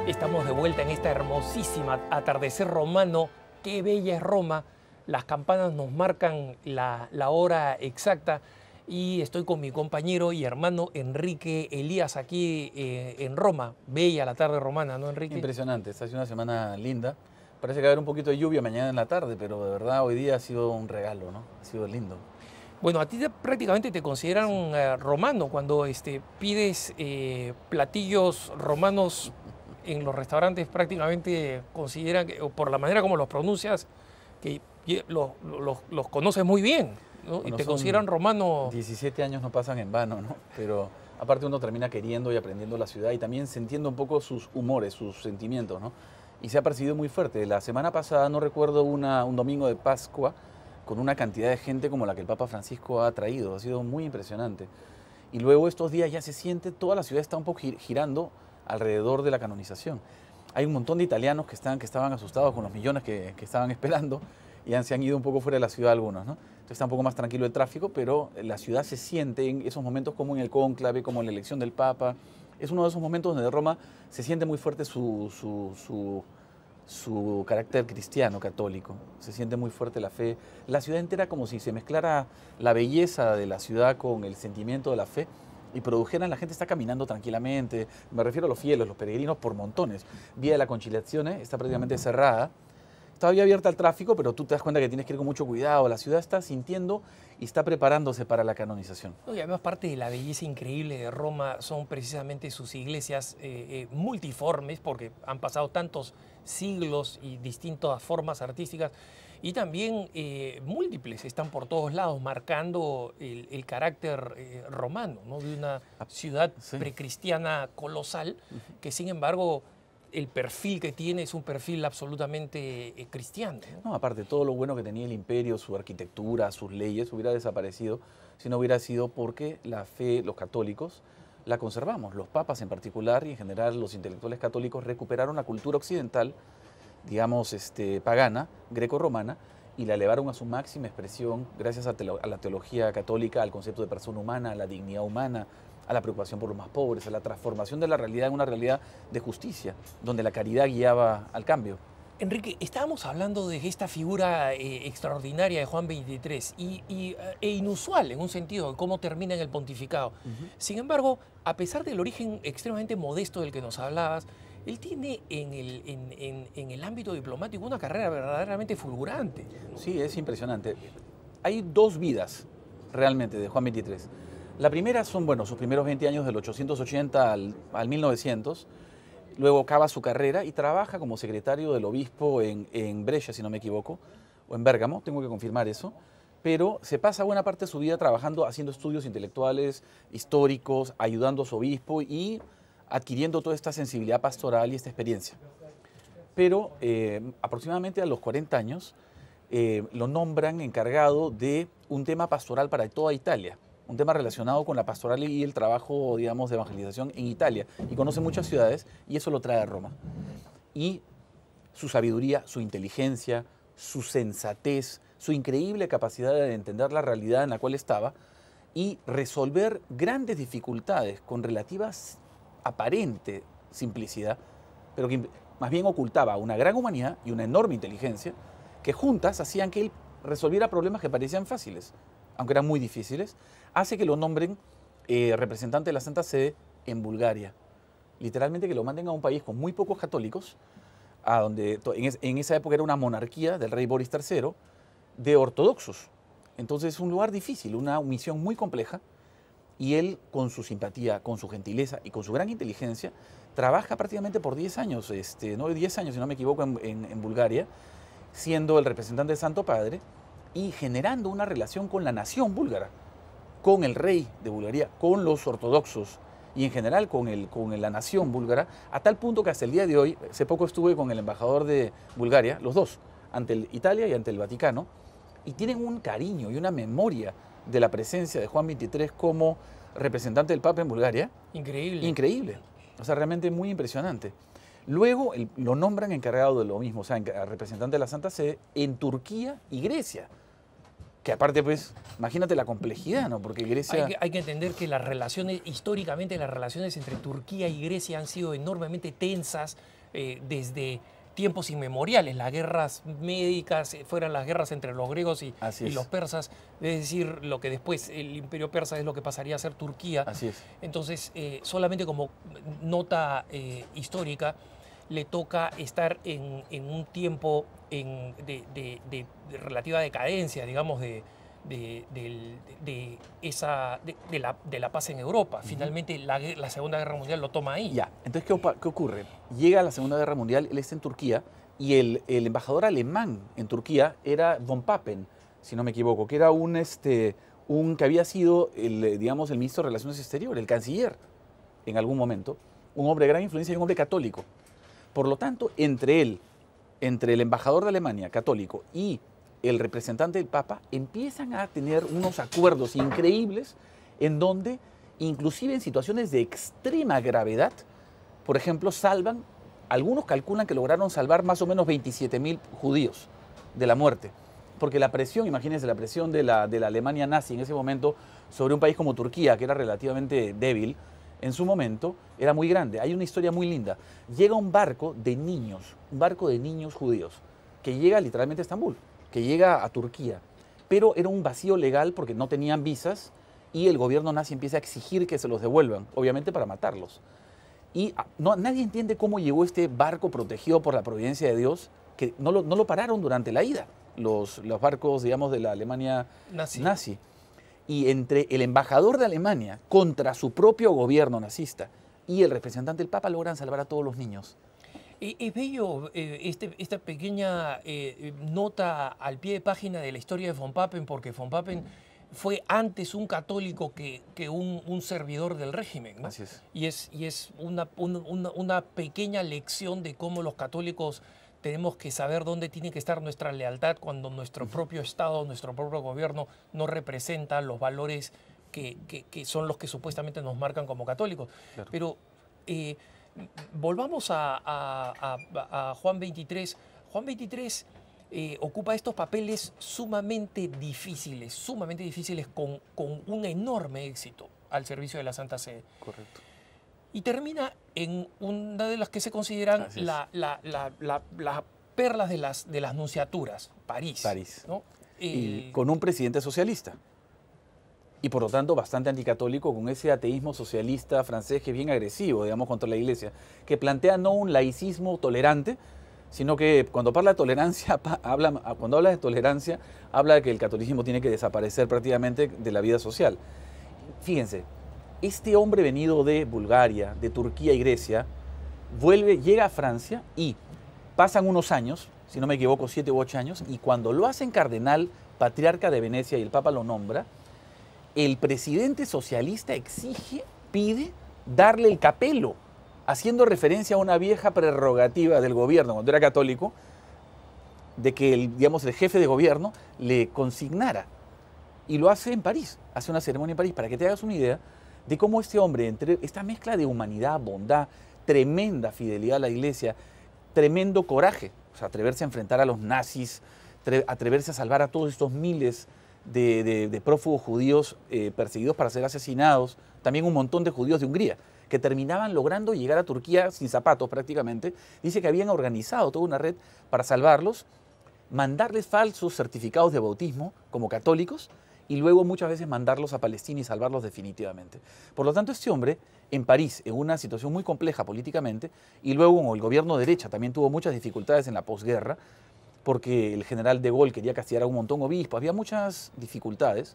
A: Estamos de vuelta en esta hermosísima atardecer romano. Qué bella es Roma. Las campanas nos marcan la hora exacta y estoy con mi compañero y hermano Enrique Elías aquí en Roma. Bella la tarde romana, ¿no, Enrique?
C: Impresionante, esta ha sido una semana linda. Parece que va a haber un poquito de lluvia mañana en la tarde, pero de verdad hoy día ha sido un regalo, ¿no? Ha sido lindo.
A: Bueno, a ti prácticamente te consideran romano cuando pides platillos romanos en los restaurantes. Prácticamente consideran, o por la manera como los pronuncias, que los conoces muy bien, ¿no?
C: Bueno,
A: y te consideran romano.
C: 17 años no pasan en vano, ¿no? Pero aparte uno termina queriendo y aprendiendo la ciudad y también sintiendo un poco sus humores, sus sentimientos, ¿no? Y se ha percibido muy fuerte. La semana pasada, no recuerdo, un domingo de Pascua con una cantidad de gente como la que el Papa Francisco ha traído. Ha sido muy impresionante. Y luego estos días ya se siente, toda la ciudad está un poco girando alrededor de la canonización. Hay un montón de italianos que estaban asustados con los millones que estaban esperando y se han ido un poco fuera de la ciudad algunos, ¿no? Entonces está un poco más tranquilo el tráfico, pero la ciudad se siente en esos momentos como en el cónclave, como en la elección del Papa. Es uno de esos momentos donde Roma se siente muy fuerte su carácter cristiano, católico. Se siente muy fuerte la fe. La ciudad entera como si se mezclara la belleza de la ciudad con el sentimiento de la fe y produjeran, la gente está caminando tranquilamente. Me refiero a los fieles, los peregrinos por montones. Vía de la Conciliazione está prácticamente cerrada. Todavía abierta al tráfico, pero tú te das cuenta que tienes que ir con mucho cuidado. La ciudad está sintiendo y está preparándose para la canonización.
A: Y además parte de la belleza increíble de Roma son precisamente sus iglesias multiformes, porque han pasado tantos siglos y distintas formas artísticas, y también múltiples, están por todos lados, marcando el carácter romano, ¿no? De una ciudad precristiana colosal, que sin embargo el perfil que tiene es un perfil absolutamente cristiano, ¿no?
C: No, aparte, todo lo bueno que tenía el imperio, su arquitectura, sus leyes, hubiera desaparecido si no hubiera sido porque la fe, los católicos, la conservamos. Los papas en particular y en general los intelectuales católicos recuperaron la cultura occidental, digamos, pagana, greco-romana, y la elevaron a su máxima expresión gracias a la teología católica, al concepto de persona humana, a la dignidad humana, a la preocupación por los más pobres, a la transformación de la realidad en una realidad de justicia, donde la caridad guiaba al cambio.
A: Enrique, estábamos hablando de esta figura extraordinaria de Juan XXIII e inusual en un sentido de cómo termina en el pontificado. Sin embargo, a pesar del origen extremadamente modesto del que nos hablabas, él tiene en el ámbito diplomático una carrera verdaderamente fulgurante.
C: Sí, es impresionante. Hay dos vidas realmente de Juan XXIII. La primera son, bueno, sus primeros 20 años del 880 al 1900. Luego acaba su carrera y trabaja como secretario del obispo en Brescia, si no me equivoco, o en Bérgamo, tengo que confirmar eso. Pero se pasa buena parte de su vida trabajando, haciendo estudios intelectuales, históricos, ayudando a su obispo y adquiriendo toda esta sensibilidad pastoral y esta experiencia. Pero aproximadamente a los 40 años lo nombran encargado de un tema pastoral para toda Italia, un tema relacionado con la pastoral y el trabajo, digamos, de evangelización en Italia. Y conoce muchas ciudades y eso lo trae a Roma. Y su sabiduría, su inteligencia, su sensatez, su increíble capacidad de entender la realidad en la cual estaba y resolver grandes dificultades con relativa aparente simplicidad, pero que más bien ocultaba una gran humanidad y una enorme inteligencia que juntas hacían que él resolviera problemas que parecían fáciles, aunque eran muy difíciles, hace que lo nombren representante de la Santa Sede en Bulgaria. Literalmente que lo manden a un país con muy pocos católicos, a donde en esa época era una monarquía del rey Boris III, de ortodoxos. Entonces es un lugar difícil, una misión muy compleja, y él con su simpatía, con su gentileza y con su gran inteligencia, trabaja prácticamente por 10 años, 10 años si no me equivoco, en Bulgaria, siendo el representante del Santo Padre y generando una relación con la nación búlgara, con el rey de Bulgaria, con los ortodoxos y en general con la nación búlgara, a tal punto que hasta el día de hoy, hace poco estuve con el embajador de Bulgaria, los dos, ante Italia y ante el Vaticano, y tienen un cariño y una memoria de la presencia de Juan XXIII como representante del Papa en Bulgaria.
A: Increíble.
C: Increíble. O sea, realmente muy impresionante. Luego lo nombran encargado de lo mismo, o sea, representante de la Santa Sede en Turquía y Grecia. Que aparte, pues, imagínate la complejidad, ¿no? Porque Grecia...
A: Hay que entender que las relaciones, históricamente las relaciones entre Turquía y Grecia han sido enormemente tensas desde tiempos inmemoriales. Las guerras médicas, fueran las guerras entre los griegos y los persas, es decir, lo que después el imperio persa es lo que pasaría a ser Turquía.
C: Así es.
A: Entonces, solamente como nota histórica, le toca estar en un tiempo de relativa decadencia, digamos, de la paz en Europa. Finalmente, la Segunda Guerra Mundial lo toma ahí.
C: Ya, entonces, ¿qué ocurre? Llega la Segunda Guerra Mundial, él está en Turquía, y el embajador alemán en Turquía era von Papen, si no me equivoco, que era que había sido, digamos, el ministro de Relaciones Exteriores, el canciller, en algún momento, un hombre de gran influencia y un hombre católico. Por lo tanto, entre el embajador de Alemania, católico, y el representante del Papa, empiezan a tener unos acuerdos increíbles en donde, inclusive en situaciones de extrema gravedad, por ejemplo, algunos calculan que lograron salvar más o menos 27.000 judíos de la muerte. Porque la presión, imagínense, la presión de la Alemania nazi en ese momento sobre un país como Turquía, que era relativamente débil, en su momento era muy grande. Hay una historia muy linda. Llega un barco de niños judíos, que llega literalmente a Estambul, que llega a Turquía, pero era un vacío legal porque no tenían visas y el gobierno nazi empieza a exigir que se los devuelvan, obviamente para matarlos. Y nadie entiende cómo llegó este barco protegido por la providencia de Dios, que no lo pararon durante la ida, los barcos, digamos, de la Alemania nazi. Y entre el embajador de Alemania contra su propio gobierno nazista y el representante del Papa logran salvar a todos los niños.
A: Es bello esta pequeña nota al pie de página de la historia de von Papen, porque von Papen fue antes un católico que un servidor del régimen, ¿no?
C: Así es.
A: Y es una pequeña lección de cómo los católicos tenemos que saber dónde tiene que estar nuestra lealtad cuando nuestro propio Estado, nuestro propio gobierno no representa los valores que son los que supuestamente nos marcan como católicos. Claro. Pero volvamos a Juan XXIII. Juan XXIII ocupa estos papeles sumamente difíciles con un enorme éxito al servicio de la Santa Sede.
C: Correcto.
A: Y termina en una de las que se consideran las perlas de las nunciaturas, París. ¿No?
C: Y con un presidente socialista. Y por lo tanto bastante anticatólico, con ese ateísmo socialista francés que es bien agresivo, digamos, contra la Iglesia, que plantea no un laicismo tolerante, sino que cuando habla de tolerancia, habla de que el catolicismo tiene que desaparecer prácticamente de la vida social. Fíjense, este hombre venido de Bulgaria, de Turquía y Grecia, llega a Francia y pasan unos años, si no me equivoco, 7 u 8 años, y cuando lo hacen cardenal, patriarca de Venecia y el Papa lo nombra, el presidente socialista pide darle el capelo, haciendo referencia a una vieja prerrogativa del gobierno, cuando era católico, de que el jefe de gobierno le consignara. Y lo hace en París, hace una ceremonia en París, para que te hagas una idea de cómo este hombre, entre esta mezcla de humanidad, bondad, tremenda fidelidad a la Iglesia, tremendo coraje, o sea, atreverse a enfrentar a los nazis, atreverse a salvar a todos estos miles de prófugos judíos perseguidos para ser asesinados, también un montón de judíos de Hungría, que terminaban logrando llegar a Turquía sin zapatos prácticamente. Dice que habían organizado toda una red para salvarlos, mandarles falsos certificados de bautismo como católicos y luego muchas veces mandarlos a Palestina y salvarlos definitivamente. Por lo tanto, este hombre en París, en una situación muy compleja políticamente, y luego con el gobierno de derecha también tuvo muchas dificultades en la posguerra, porque el general de Gaulle quería castigar a un montón de obispos, había muchas dificultades,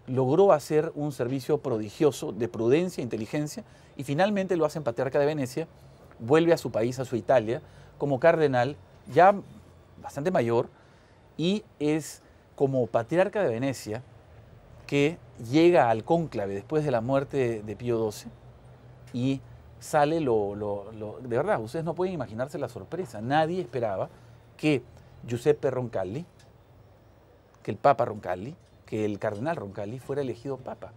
C: logró hacer un servicio prodigioso de prudencia e inteligencia y finalmente lo hace en patriarca de Venecia, vuelve a su país, a su Italia, como cardenal, ya bastante mayor, y es como patriarca de Venecia que llega al cónclave después de la muerte de Pío XII y sale de verdad, ustedes no pueden imaginarse la sorpresa, nadie esperaba que Giuseppe Roncalli, que el Papa Roncalli, que el cardenal Roncalli fuera elegido Papa.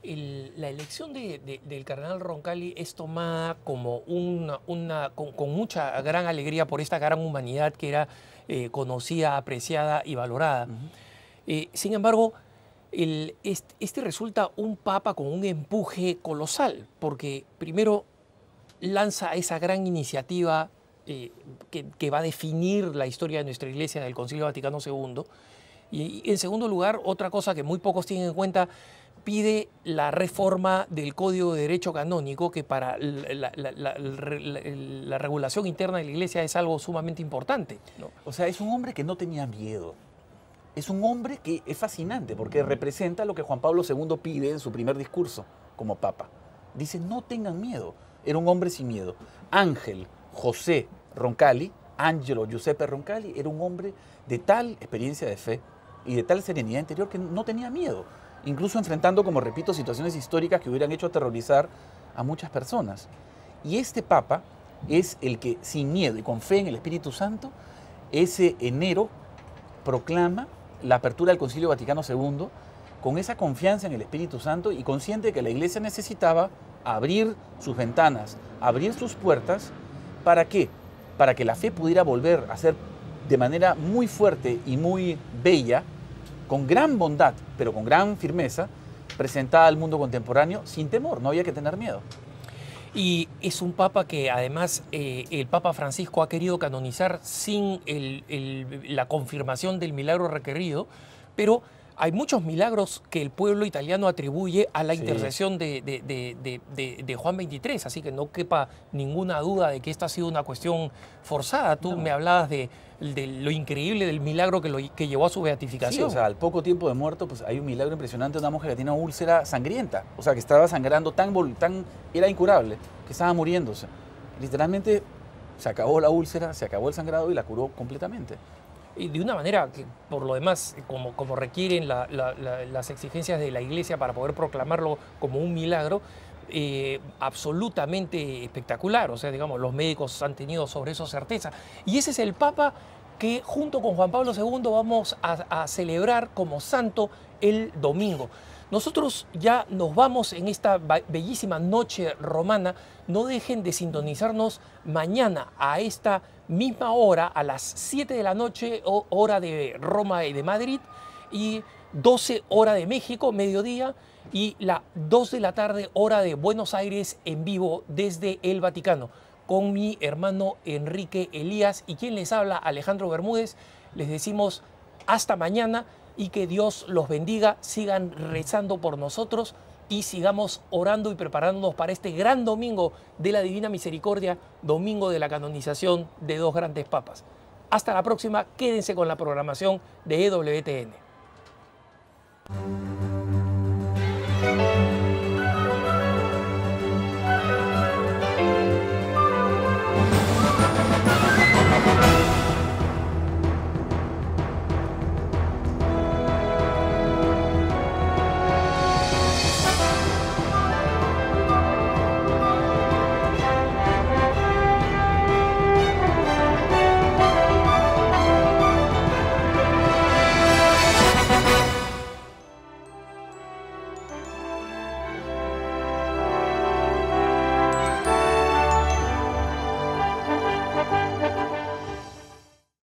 A: La elección del cardenal Roncalli es tomada como con mucha gran alegría por esta gran humanidad que era conocida, apreciada y valorada. Sin embargo, este resulta un papa con un empuje colosal, porque primero lanza esa gran iniciativa que va a definir la historia de nuestra Iglesia del Concilio Vaticano II. Y en segundo lugar, otra cosa que muy pocos tienen en cuenta, pide la reforma del Código de Derecho Canónico, que para la regulación interna de la Iglesia es algo sumamente importante, ¿no?
C: O sea, es un hombre que no tenía miedo. Es un hombre que es fascinante porque representa lo que Juan Pablo II pide en su primer discurso como Papa. Dice, no tengan miedo. Era un hombre sin miedo. Ángel José Roncalli, Angelo Giuseppe Roncalli, era un hombre de tal experiencia de fe y de tal serenidad interior que no tenía miedo. Incluso enfrentando, como repito, situaciones históricas que hubieran hecho aterrorizar a muchas personas. Y este Papa es el que, sin miedo y con fe en el Espíritu Santo, ese enero proclama la apertura del Concilio Vaticano II con esa confianza en el Espíritu Santo y consciente de que la Iglesia necesitaba abrir sus ventanas, abrir sus puertas. ¿Para qué? Para que la fe pudiera volver a ser de manera muy fuerte y muy bella, con gran bondad, pero con gran firmeza, presentada al mundo contemporáneo sin temor, no había que tener miedo.
A: Y es un papa que además el Papa Francisco ha querido canonizar sin la confirmación del milagro requerido, pero hay muchos milagros que el pueblo italiano atribuye a la intercesión de Juan XXIII, así que no quepa ninguna duda de que esta ha sido una cuestión forzada. Tú me hablabas de lo increíble del milagro que llevó a su beatificación.
C: Sí, o sea, al poco tiempo de muerto, pues hay un milagro impresionante de una mujer que tiene una úlcera sangrienta, o sea, que estaba sangrando era incurable, que estaba muriéndose. Literalmente se acabó la úlcera, se acabó el sangrado y la curó completamente.
A: Y de una manera que, por lo demás, como requieren las exigencias de la Iglesia para poder proclamarlo como un milagro, absolutamente espectacular. O sea, digamos, los médicos han tenido sobre eso certeza. Y ese es el Papa que, junto con Juan Pablo II, vamos a celebrar como santo el domingo. Nosotros ya nos vamos en esta bellísima noche romana. No dejen de sintonizarnos mañana a esta misma hora, a las 7 de la noche, hora de Roma y de Madrid, y 12 hora de México, mediodía, y la 2 de la tarde, hora de Buenos Aires, en vivo desde el Vaticano, con mi hermano Enrique Elías y quien les habla, Alejandro Bermúdez. Les decimos hasta mañana y que Dios los bendiga, sigan rezando por nosotros y sigamos orando y preparándonos para este gran domingo de la Divina Misericordia, domingo de la canonización de dos grandes papas. Hasta la próxima, quédense con la programación de EWTN.